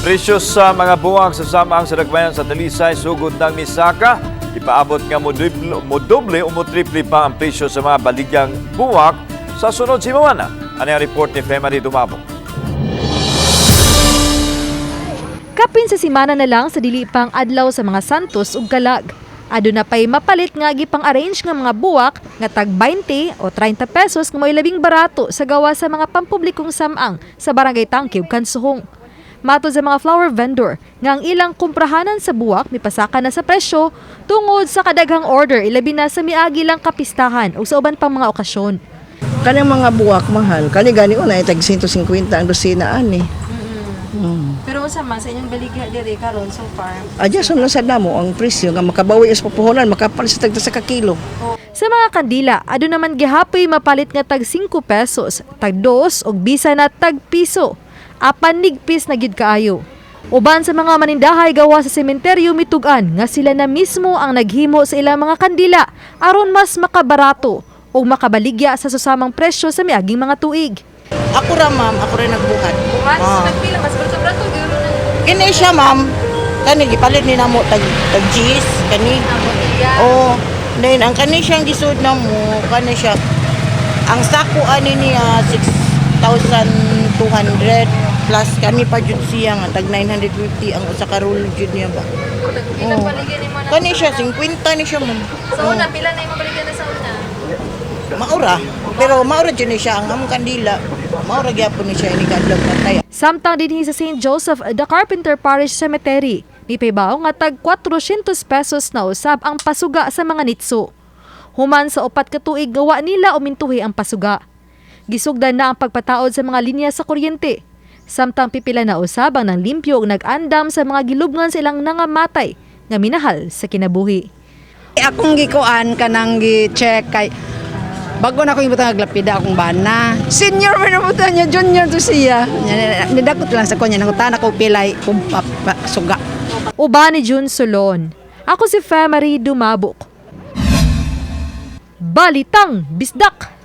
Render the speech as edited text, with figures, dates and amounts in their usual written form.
Presyo sa mga buwak sa samaang sa Dagbayan sa Talisay sugod ng Misaka. Ipaabot nga mo doble o mo triple pa ang presyo sa mga baligyang buwak sa sunod simawana. Ano ang report ni Femari Dumabong? Kapin sa simana na lang sa dili pang adlaw sa mga santos ug kalag. Aduna pay mapalit nga gipang arrange nga mga buwak nga tag 20 o 30 pesos nga mo'y labing barato sa gawa sa mga pampublikong samang sa barangay Tangkib, Kansuhong. Matod sa mga flower vendor nga ang ilang kumprahanan sa buwak mipasaka na sa presyo tungod sa kadaghang order ilabi na sa miagi lang kapistahan o sa uban pang mga okasyon. Kanang mga buwak mahal, kani gani una tag 150 ang dosina ani. Pero sa inyong baligya diri karon so far. Adya na sa damo ang presyo nga makabawi sa pupuhunan, makapalit sa tagda sa kakilo. Sa mga kandila, ado naman gihapoy mapalit nga tag 5 pesos, tag 2 og bisa na tag piso. Apan nigpis na gyud kaayo. Uban sa mga manindahay gawa sa sementeryo mitugan nga sila na mismo ang naghimo sa ilang mga kandila aron mas makabarato o makabaligya sa susamang presyo sa miaging mga tuig. Ako ra ma'am, ako rin nagbuhat. Nagpila mas barato gyud na. Kini siya ma'am, kani gipalit ni namo tag G's kani. Oh, then ang kani siyang gisud namo, kani siya. Ang sako ani niya 6,200 plus kani pa jud siya nga tag 950 ang usa ka roll jud niya ba. Ilang baligyan ni mo na? Kani siya 50 ni siya ma'am. Sa una pila na imong baligyan na sa una? Maura, pero maura jud ni siya ang among kandila. Maura gyapon ni siya ini kadlok patay. Samtang dinhi sa St. Joseph the Carpenter Parish Cemetery, mipaybaw nga tag 400 pesos na usab ang pasuga sa mga nitso. Human sa 4 ka tuig gawa nila umintuhi ang pasuga. Gisugdan na ang pagpataod sa mga linya sa kuryente. Samtang pipila na usab ang nang limpyo ug nag-andam sa mga gilubngan sa ilang nangamatay nga minahal sa kinabuhi. Akong gikuan kanang gi-check kay bago na ako ibutang naglapida akong bana. Senior man na buta niya, junior to siya. Nidakot lang sa kanya nangutan ako pilay kung suga. Uba ni Jun Solon. Ako si Femari Dumabok. Balitang Bisdak.